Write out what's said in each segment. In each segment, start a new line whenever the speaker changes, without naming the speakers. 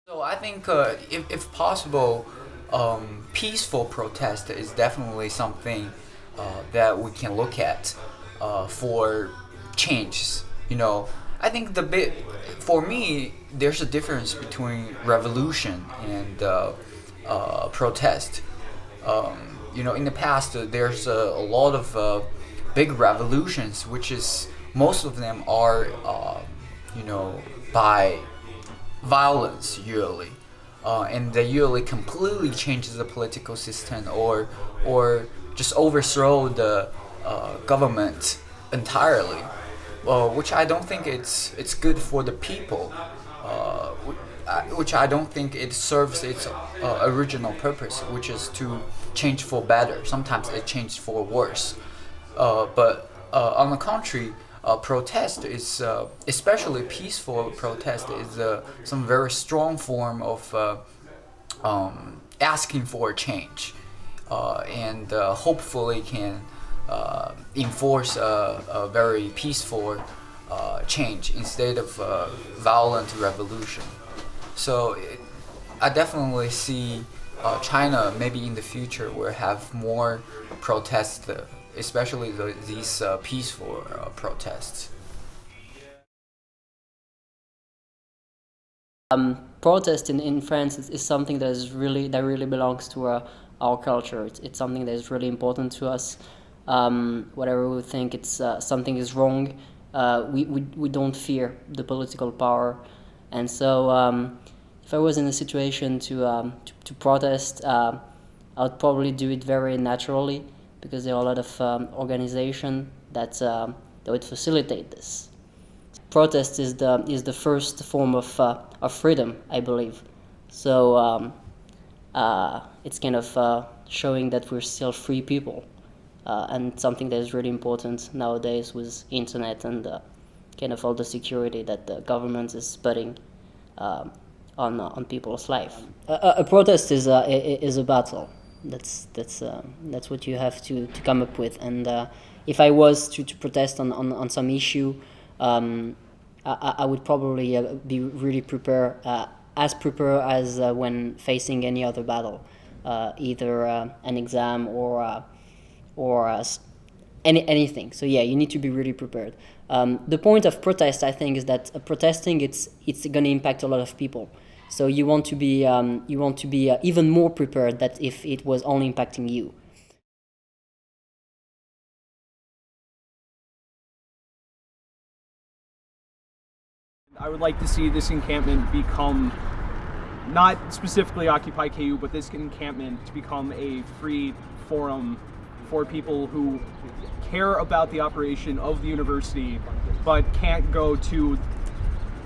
So I think if possible, peaceful protest is definitely something that we can look at for changes. You know, I think the bit for me, there's a difference between revolution and protest. In the past, there's a lot of big revolutions, which is most of them are, by violence usually, and they usually completely changes the political system or just overthrow the government entirely, which I don't think it's good for the people, which I don't think it serves its original purpose, which is to change for better. Sometimes it changes for worse. But on the contrary, protest is, especially peaceful protest, is some very strong form of asking for a change, and hopefully can enforce a very peaceful change instead of violent revolution. So I definitely see China maybe in the future will have more protests, especially these peaceful protests.
Protest in France is something that really belongs to our culture. It's something that is really important to us. Whatever we think it's something is wrong, we don't fear the political power, and so if I was in a situation to protest, I would probably do it very naturally because there are a lot of organization that would facilitate this. Protest is the first form of freedom, I believe. So it's kind of showing that we're still free people, and something that is really important nowadays with internet and kind of all the security that the government is putting on people's life. A protest is a battle. That's what you have to come up with. And if I was to protest on some issue, I would probably be really prepared, as prepared as when facing any other battle, either an exam or anything. So yeah, you need to be really prepared. The point of protest, I think, is that protesting it's going to impact a lot of people. So you want to be even more prepared that if it was only impacting you.
I would like to see this encampment become, not specifically Occupy KU, but this encampment to become a free forum for people who care about the operation of the university but can't go to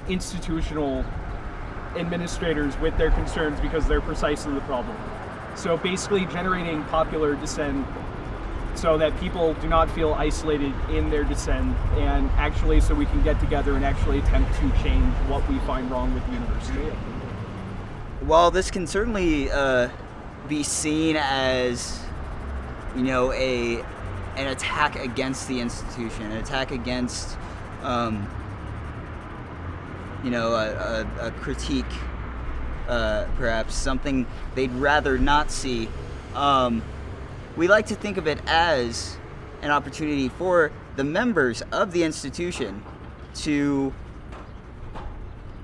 institutional administrators with their concerns because they're precisely the problem. So basically generating popular dissent so that people do not feel isolated in their dissent, and actually so we can get together and actually attempt to change what we find wrong with the university.
While this can certainly be seen as, an attack against the institution, an attack against, a critique, perhaps something they'd rather not see. We like to think of it as an opportunity for the members of the institution to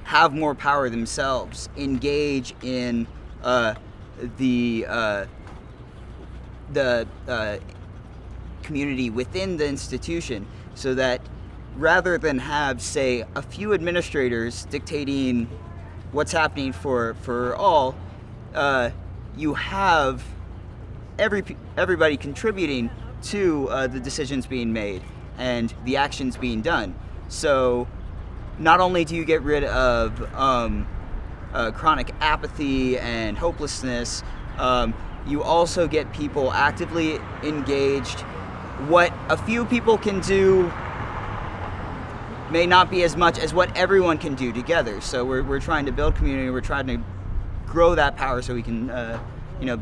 have more power themselves, engage in the community within the institution, so that rather than have, say, a few administrators dictating what's happening for all, you have everybody contributing to the decisions being made and the actions being done. So not only do you get rid of chronic apathy and hopelessness, you also get people actively engaged. What a few people can do may not be as much as what everyone can do together. So we're trying to build community. We're trying to grow that power so we can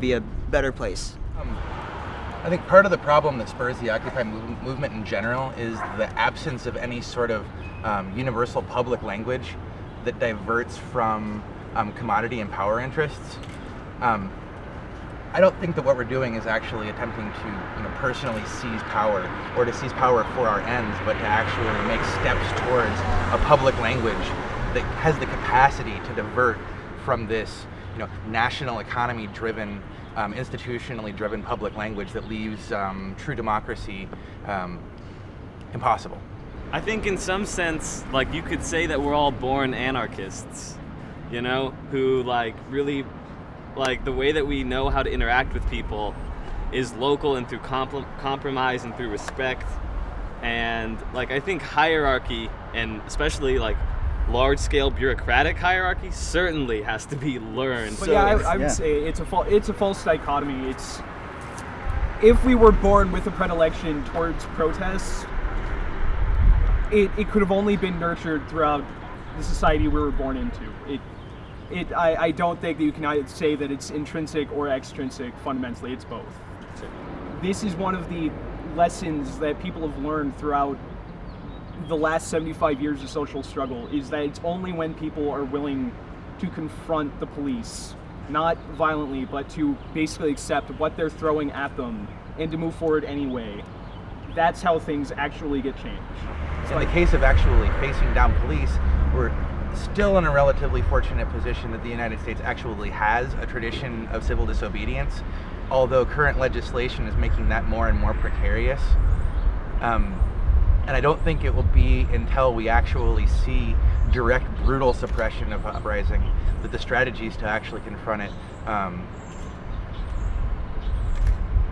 be a better place.
I think part of the problem that spurs the Occupy movement in general is the absence of any sort of universal public language that diverts from commodity and power interests. I don't think that what we're doing is actually attempting to personally seize power or to seize power for our ends, but to actually make steps towards a public language that has the capacity to divert from this national economy driven, institutionally driven public language that leaves true democracy impossible.
I think in some sense, like, you could say that we're all born anarchists, who really, the way that we know how to interact with people is local and through compromise and through respect. And I think hierarchy, and especially large-scale bureaucratic hierarchy, certainly has to be learned.
But I would say it's a false dichotomy. It's, if we were born with a predilection towards protests, it could have only been nurtured throughout the society we were born into. I don't think that you can say that it's intrinsic or extrinsic. Fundamentally, it's both. This is one of the lessons that people have learned throughout the last 75 years of social struggle, is that it's only when people are willing to confront the police, not violently, but to basically accept what they're throwing at them and to move forward anyway. That's how things actually get changed.
In the case of actually facing down police, we're still in a relatively fortunate position that the United States actually has a tradition of civil disobedience, although current legislation is making that more and more precarious. And I don't think it will be until we actually see direct, brutal suppression of uprising that the strategies to actually confront it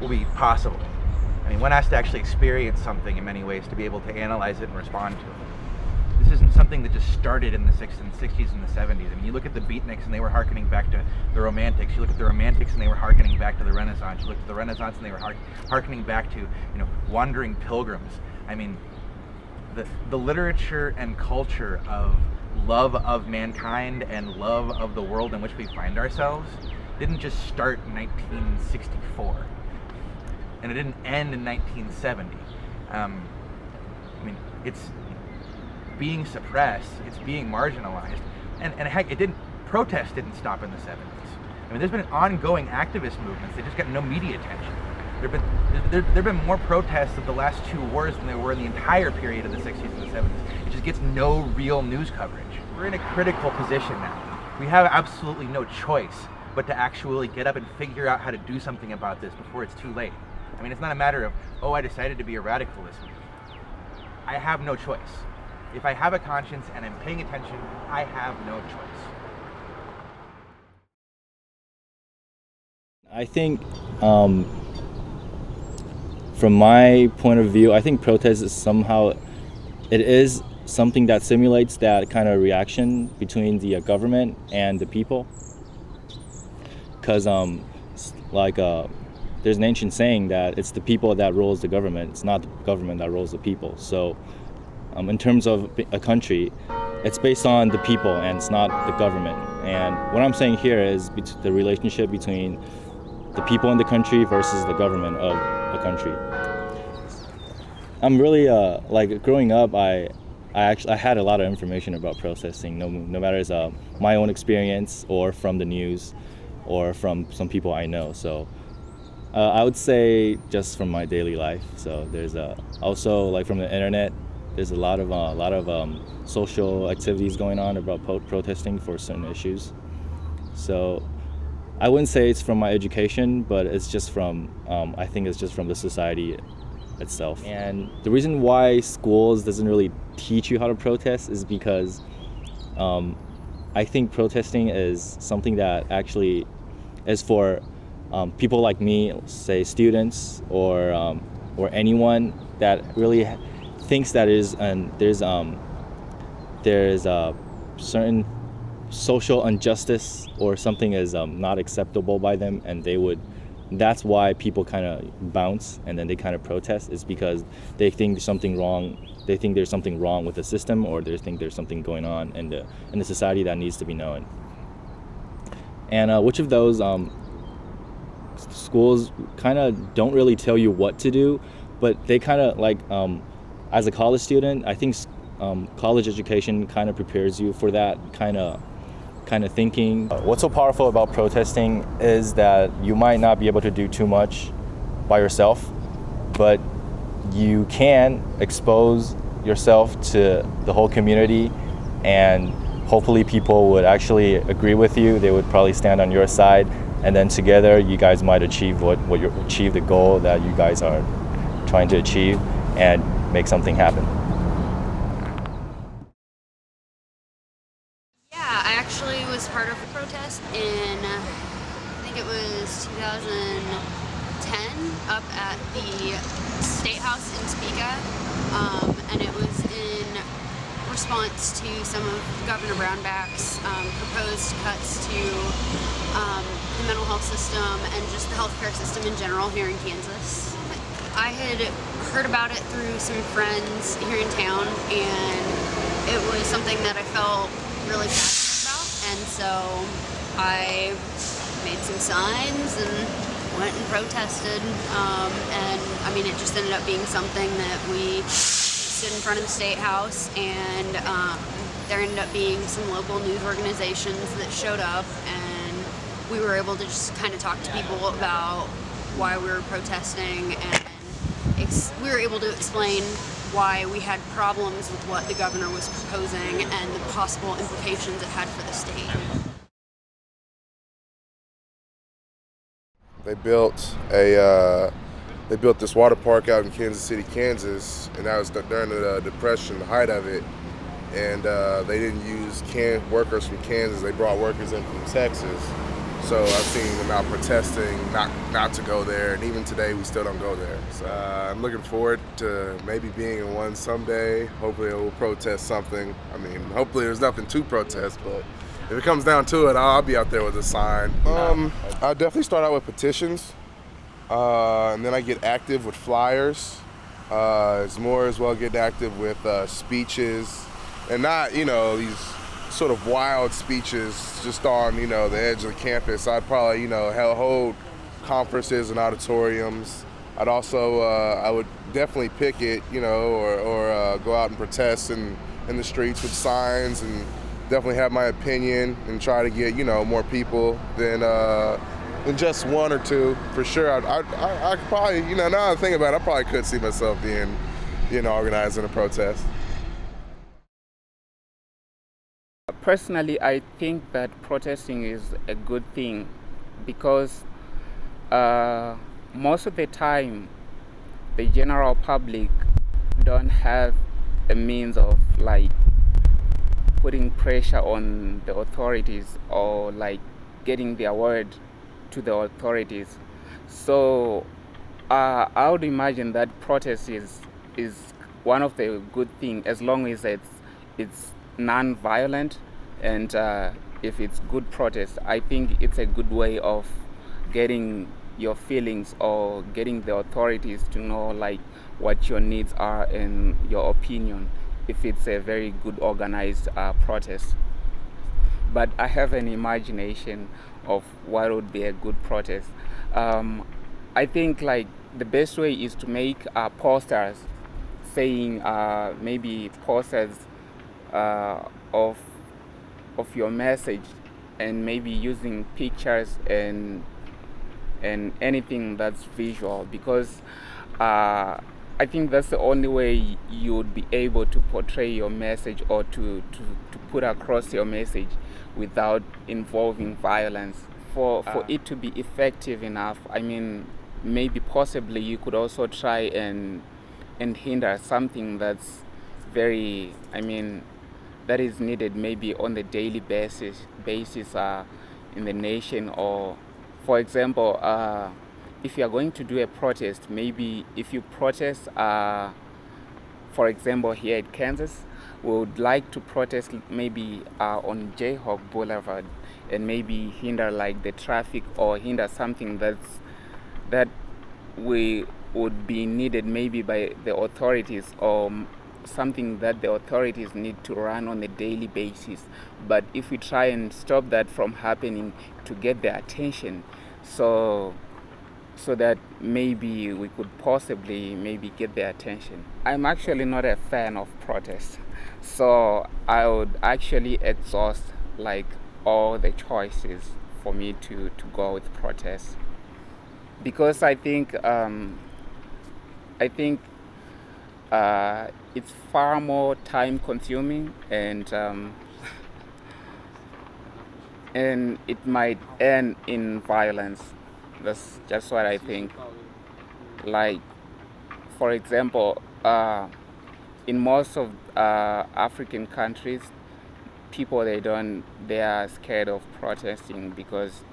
will be possible. I mean, one has to actually experience something in many ways to be able to analyze it and respond to it. This isn't something that just started in the 60s and the 70s. I mean, you look at the beatniks and they were hearkening back to the Romantics. You look at the Romantics and they were hearkening back to the Renaissance. You look at the Renaissance and they were hearkening back to, wandering pilgrims. I mean, the literature and culture of love of mankind and love of the world in which we find ourselves didn't just start in 1964. And it didn't end in 1970. I mean, it's being suppressed, it's being marginalized, and heck, protest didn't stop in the 70s. I mean, there's been ongoing activist movements, they just got no media attention. There've been more protests of the last two wars than there were in the entire period of the 60s and the 70s. It just gets no real news coverage. We're in a critical position now. We have absolutely no choice but to actually get up and figure out how to do something about this before it's too late. I mean, it's not a matter of, I decided to be a radical this week. I have no choice. If I have a conscience and I'm paying attention, I have no choice.
I think, from my point of view, I think protest is it is something that simulates that kind of reaction between the government and the people. Because, there's an ancient saying that it's the people that rules the government, it's not the government that rules the people. So in terms of a country, it's based on the people and it's not the government. And what I'm saying here is the relationship between the people in the country versus the government of a country. I'm really, growing up, I had a lot of information about protesting, no matter it's my own experience or from the news or from some people I know. So I would say just from my daily life. So there's also from the internet, there's a lot of social activities going on about protesting for certain issues. So I wouldn't say it's from my education, but it's just from I think it's just from the society itself. And the reason why schools doesn't really teach you how to protest is because I think protesting is something that actually is for people like me, say students or anyone that really thinks that there's a certain social injustice or something is not acceptable by them, and that's why people kind of bounce and then they kind of protest, is because they think there's something wrong. They think there's something wrong with the system, or they think there's something going on in the society that needs to be known. And which of those schools kind of don't really tell you what to do, but they kind of as a college student, I think college education kind of prepares you for that kind of kind of thinking. What's so powerful about protesting is that you might not be able to do too much by yourself, but you can expose yourself to the whole community, and hopefully people would actually agree with you. They would probably stand on your side, and then together you guys might achieve achieve the goal that you guys are trying to achieve and make something happen.
Yeah, I actually was part of a protest in, I think it was 2010, up at the State House in Topeka, and it was in response to some of Governor Brownback's proposed cuts to the mental health system and just the healthcare system in general here in Kansas. I had heard about it through some friends here in town, and it was something that I felt really passionate about, and so I made some signs and went and protested, and I mean, it just ended up being something that we stood in front of the State House, and there ended up being some local news organizations that showed up, and we were able to just kind of talk to people about why we were protesting, and we were able to explain why we had problems with what the governor was proposing and the possible implications it had for the state.
They built this water park out in Kansas City, Kansas, and that was during the Depression, the height of it. And they didn't use workers from Kansas; they brought workers in from Texas. So I've seen them out protesting not to go there, and even today we still don't go there. So I'm looking forward to maybe being in one someday. Hopefully we'll protest something. I mean, hopefully there's nothing to protest, but if it comes down to it, I'll be out there with a sign. I'll definitely start out with petitions, and then I get active with flyers. It's more as well getting active with speeches, and not, these sort of wild speeches just on, the edge of the campus. I'd probably, hold conferences and auditoriums. I'd also, I would definitely picket, or go out and protest in the streets with signs, and definitely have my opinion and try to get, more people than just one or two, for sure. I could probably, now that I think about it, I probably could see myself being, organizing a protest.
Personally, I think that protesting is a good thing because most of the time the general public don't have a means of putting pressure on the authorities or getting their word to the authorities. So I would imagine that protest is one of the good things, as long as it's non-violent, and if it's good protest, I think it's a good way of getting your feelings or getting the authorities to know what your needs are and your opinion, if it's a very good organized protest. But I have an imagination of what would be a good protest. I think the best way is to make posters saying, maybe posters of your message, and maybe using pictures and anything that's visual, because I think that's the only way you would be able to portray your message or to put across your message without involving violence. For it to be effective enough, I mean, maybe possibly you could also try and hinder something that's very, that is needed maybe on the daily basis in the nation. Or for example, if you are going to do a protest, maybe if you protest, for example, here at Kansas, we would like to protest maybe on Jayhawk Boulevard, and maybe hinder the traffic, or hinder something that we would be needed maybe by the authorities, or something that the authorities need to run on a daily basis. But if we try and stop that from happening to get their attention, so that maybe we could possibly maybe get their attention. I'm actually not a fan of protests, so I would actually exhaust all the choices for me to go with protest, because I think it's far more time consuming, and it might end in violence. That's just what I think. Like, for example, in most of African countries, people they are scared of protesting because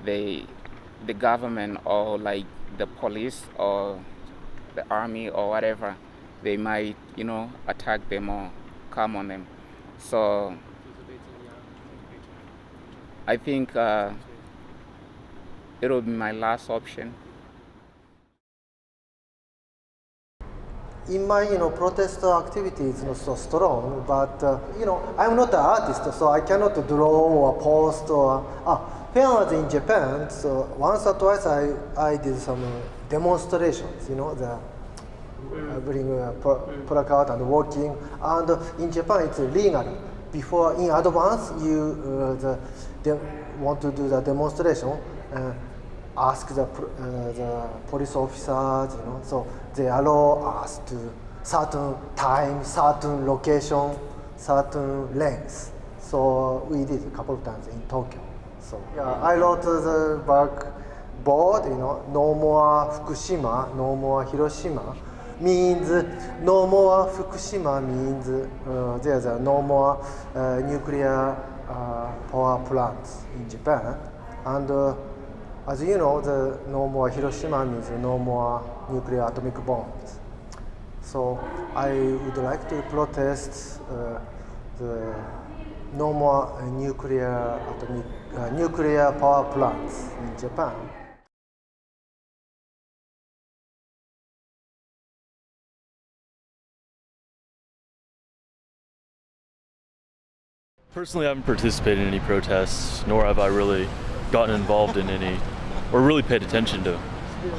the government or like the police or the army or whatever, they might attack them or come on them. So I think it will be my last option.
In my protest activity is not so strong, but I'm not an artist, so I cannot draw or post or when I was in Japan, so once or twice I did some demonstrations, bring a placard and walking, and in Japan it's legal. Before, in advance, you want to do the demonstration, ask the police officers, so they allow us to certain time, certain location, certain length. So we did a couple of times in Tokyo. So yeah, I wrote the backboard, no more Fukushima, no more Hiroshima. Means no more Fukushima means there's no more nuclear power plants in Japan, and as you know, the no more Hiroshima means no more nuclear atomic bombs. So I would like to protest the no more nuclear power plants in Japan.
Personally, I haven't participated in any protests, nor have I really gotten involved in any, or really paid attention to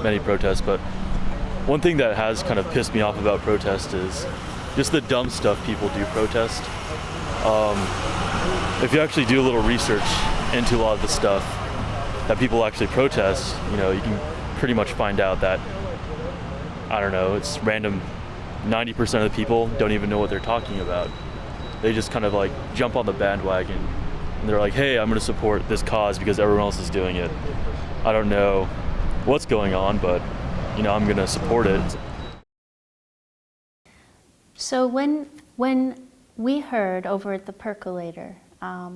many protests. But one thing that has kind of pissed me off about protests is just the dumb stuff people do protest. If you actually do a little research into a lot of the stuff that people actually protest, you can pretty much find out that, I don't know, it's random. 90% of the people don't even know what they're talking about. They just kind of like jump on the bandwagon and they're like, hey, I'm going to support this cause because everyone else is doing it. I don't know what's going on, but I'm going to support it.
So when we heard over at the Percolator,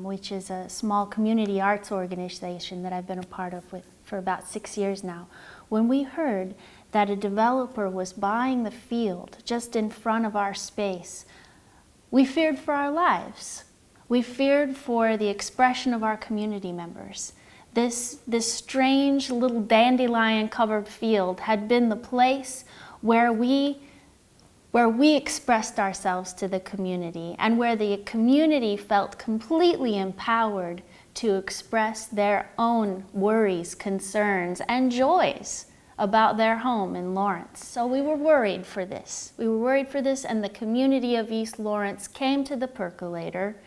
which is a small community arts organization that I've been a part of for about 6 years now, when we heard that a developer was buying the field just in front of our space, we feared for our lives. We feared for the expression of our community members. This strange little dandelion-covered field had been the place where we expressed ourselves to the community, and where the community felt completely empowered to express their own worries, concerns, and joys about their home in Lawrence. So we were worried for this. And the community of East Lawrence came to the Percolator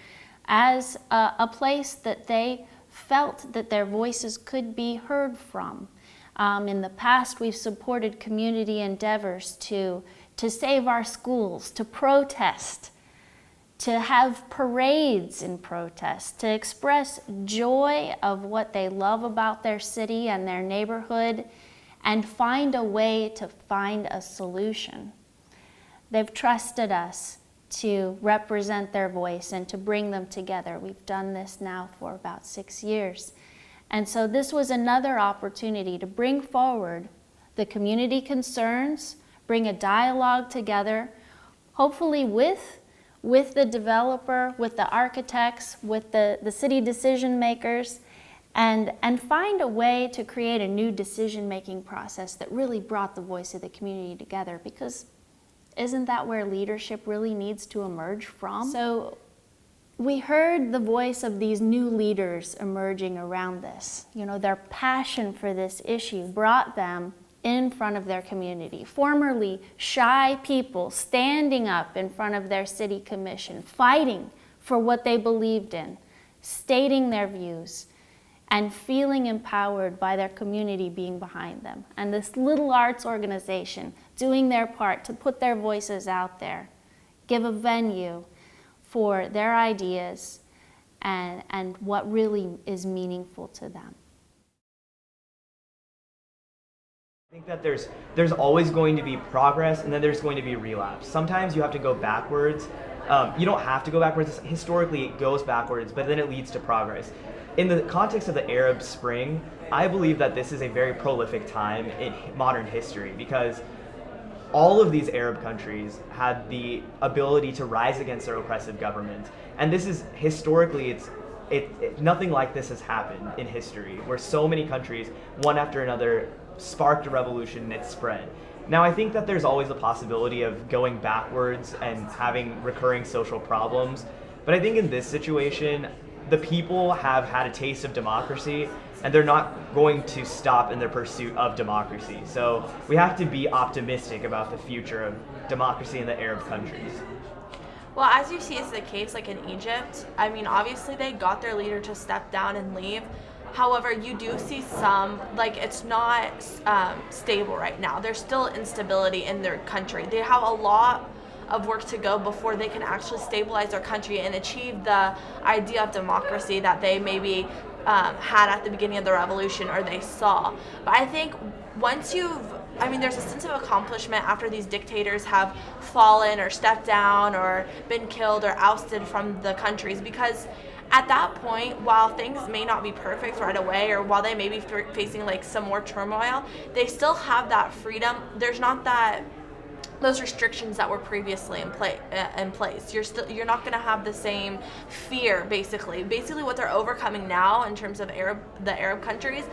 as a place that they felt that their voices could be heard from. In the past, we've supported community endeavors to save our schools, to protest, to have parades in protest, to express joy of what they love about their city and their neighborhood, and find a way to find a solution. They've trusted us to represent their voice and to bring them together. We've done this now for about 6 years. And so this was another opportunity to bring forward the community concerns, bring a dialogue together, hopefully with the developer, with the architects, with the city decision makers, and find a way to create a new decision-making process that really brought the voice of the community together, because isn't that where leadership really needs to emerge from? So we heard the voice of these new leaders emerging around this. Their passion for this issue brought them in front of their community. Formerly shy people standing up in front of their city commission, fighting for what they believed in. stating their views, and feeling empowered by their community being behind them. And this little arts organization doing their part to put their voices out there, give a venue for their ideas and what really is meaningful to them.
I think that there's always going to be progress, and then there's going to be relapse. Sometimes you have to go backwards. You don't have to go backwards. Historically, it goes backwards, but then it leads to progress. In the context of the Arab Spring, I believe that this is a very prolific time in modern history because all of these Arab countries had the ability to rise against their oppressive government. And this is historically, nothing like this has happened in history, where so many countries, one after another, sparked a revolution and it spread. Now, I think that there's always a possibility of going backwards and having recurring social problems, but I think in this situation, the people have had a taste of democracy, and they're not going to stop in their pursuit of democracy. So we have to be optimistic about the future of democracy in the Arab countries.
Well, as you see is the case like in Egypt, I mean, obviously they got their leader to step down and leave. However, you do see some, like it's not stable right now. There's still instability in their country. They have a lot of work to go before they can actually stabilize their country and achieve the idea of democracy that they maybe had at the beginning of the revolution or they saw. But I think once there's a sense of accomplishment after these dictators have fallen or stepped down or been killed or ousted from the countries, because at that point, while things may not be perfect right away or while they may be facing like some more turmoil, they still have that freedom. There's not those restrictions that were previously in place. You're not going to have the same fear. Basically what they're overcoming now in terms of the Arab countries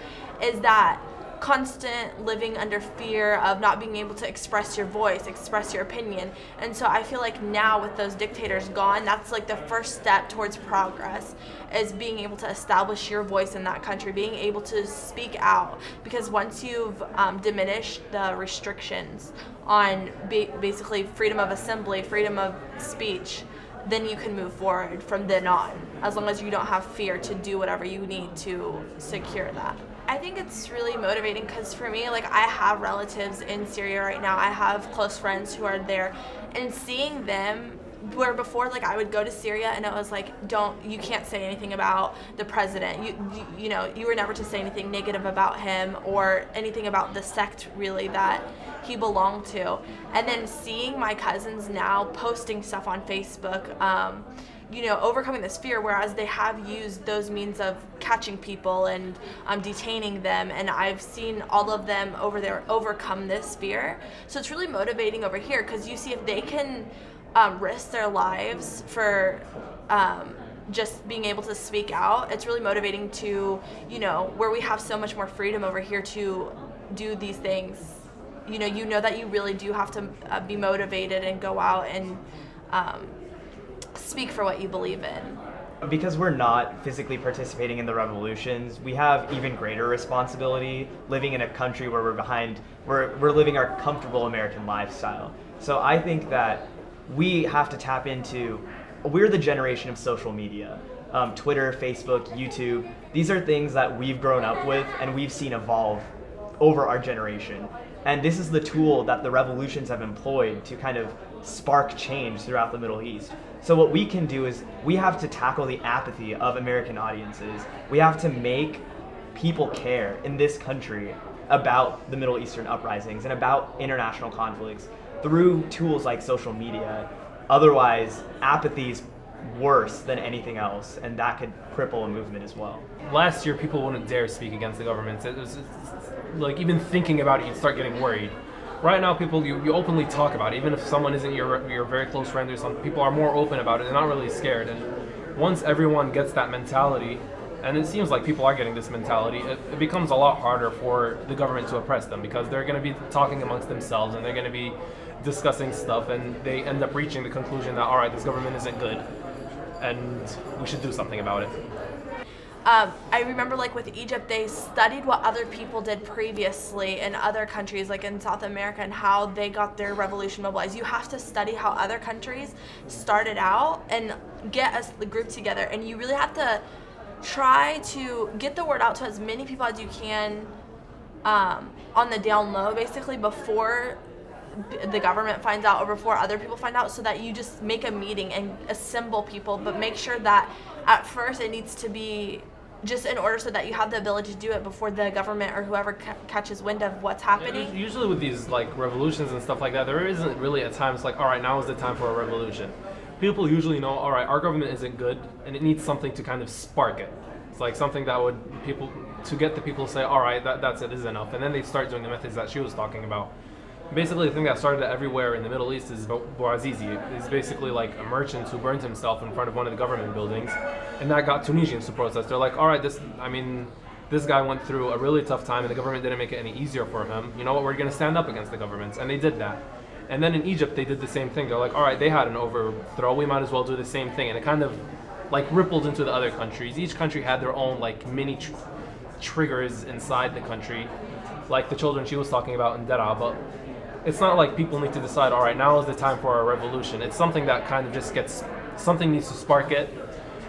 is that constant living under fear of not being able to express your voice, express your opinion. And so I feel like now with those dictators gone, that's like the first step towards progress, is being able to establish your voice in that country, being able to speak out. Because once you've diminished the restrictions on basically freedom of assembly, freedom of speech, then you can move forward from then on, as long as you don't have fear to do whatever you need to secure that. I think it's really motivating because for me, like I have relatives in Syria right now. I have close friends who are there, and seeing them, where before like I would go to Syria and it was like, you can't say anything about the president. You were never to say anything negative about him or anything about the sect really that he belonged to. And then seeing my cousins now posting stuff on Facebook, overcoming this fear, whereas they have used those means of catching people and detaining them, and I've seen all of them over there overcome this fear. So it's really motivating over here because you see if they can risk their lives for just being able to speak out, it's really motivating to, where we have so much more freedom over here to do these things. You know that you really do have to be motivated and go out and speak for what you believe in.
Because we're not physically participating in the revolutions, we have even greater responsibility living in a country where we're living our comfortable American lifestyle. So I think that we have to tap into, we're the generation of social media. Twitter, Facebook, YouTube, these are things that we've grown up with and we've seen evolve over our generation. And this is the tool that the revolutions have employed to kind of spark change throughout the Middle East. So what we can do is we have to tackle the apathy of American audiences. We have to make people care in this country about the Middle Eastern uprisings and about international conflicts through tools like social media. Otherwise, apathy is worse than anything else, and that could cripple a movement as well.
Last year, people wouldn't dare speak against the government. It's like even thinking about it, you start getting worried. Right now, people, you openly talk about it. Even if someone isn't your very close friend or something, people are more open about it. They're not really scared. And once everyone gets that mentality, and it seems like people are getting this mentality, it becomes a lot harder for the government to oppress them because they're going to be talking amongst themselves and they're going to be discussing stuff, and they end up reaching the conclusion that, all right, this government isn't good and we should do something about it.
I remember like with Egypt, they studied what other people did previously in other countries, like in South America, and how they got their revolution mobilized. You have to study how other countries started out and get the group together, and you really have to try to get the word out to as many people as you can on the down low, basically, before the government finds out or before other people find out, so that you just make a meeting and assemble people, but make sure that at first it needs to be just in order so that you have the ability to do it before the government or whoever catches wind of what's happening.
Usually with these like revolutions and stuff like that, there isn't really a time it's like, all right, now is the time for a revolution. People usually know, all right, our government isn't good, and it needs something to kind of spark it. It's like something that would to get the people to say, all right, that's it, is enough, and then they start doing the methods that she was talking about. Basically, the thing that started everywhere in the Middle East is Bouazizi. He's basically like a merchant who burned himself in front of one of the government buildings, and that got Tunisians to protest. They're like, all right, this guy went through a really tough time, and the government didn't make it any easier for him. You know what? We're going to stand up against the governments, and they did that. And then in Egypt, they did the same thing. They're like, all right, they had an overthrow. We might as well do the same thing, and it kind of like rippled into the other countries. Each country had their own like mini triggers inside the country, like the children she was talking about in Dera, but it's not like people need to decide, all right, now is the time for a revolution. It's something that kind of just something needs to spark it,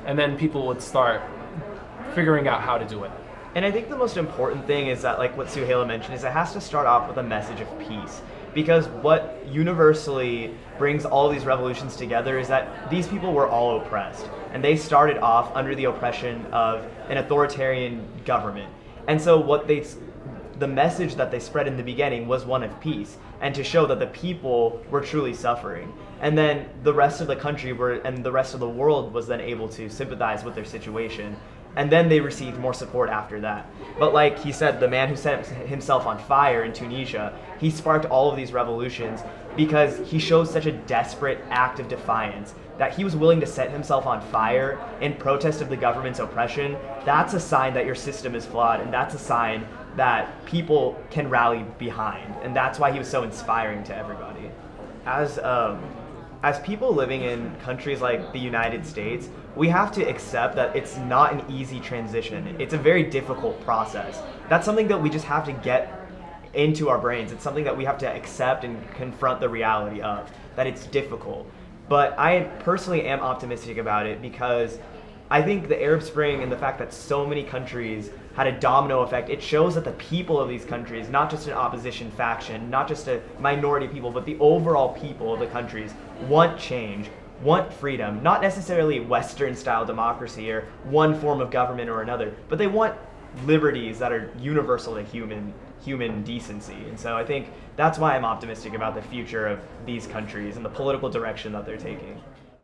and then people would start figuring out how to do it.
And I think the most important thing is that, like what Suhaila mentioned, is it has to start off with a message of peace. Because what universally brings all these revolutions together is that these people were all oppressed. And they started off under the oppression of an authoritarian government. And so the message that they spread in the beginning was one of peace, and to show that the people were truly suffering. And then the rest of the country and the rest of the world was then able to sympathize with their situation. And then they received more support after that. But like he said, the man who set himself on fire in Tunisia, he sparked all of these revolutions because he showed such a desperate act of defiance that he was willing to set himself on fire in protest of the government's oppression. That's a sign that your system is flawed, and that's a sign that people can rally behind. And that's why he was so inspiring to everybody. As people living in countries like the United States, we have to accept that it's not an easy transition. It's a very difficult process. That's something that we just have to get into our brains. It's something that we have to accept and confront the reality of, that it's difficult. But I personally am optimistic about it because I think the Arab Spring and the fact that so many countries had a domino effect, it shows that the people of these countries, not just an opposition faction, not just a minority people, but the overall people of the countries want change, want freedom, not necessarily Western-style democracy or one form of government or another, but they want liberties that are universal to human decency. And so I think that's why I'm optimistic about the future of these countries and the political direction that they're taking.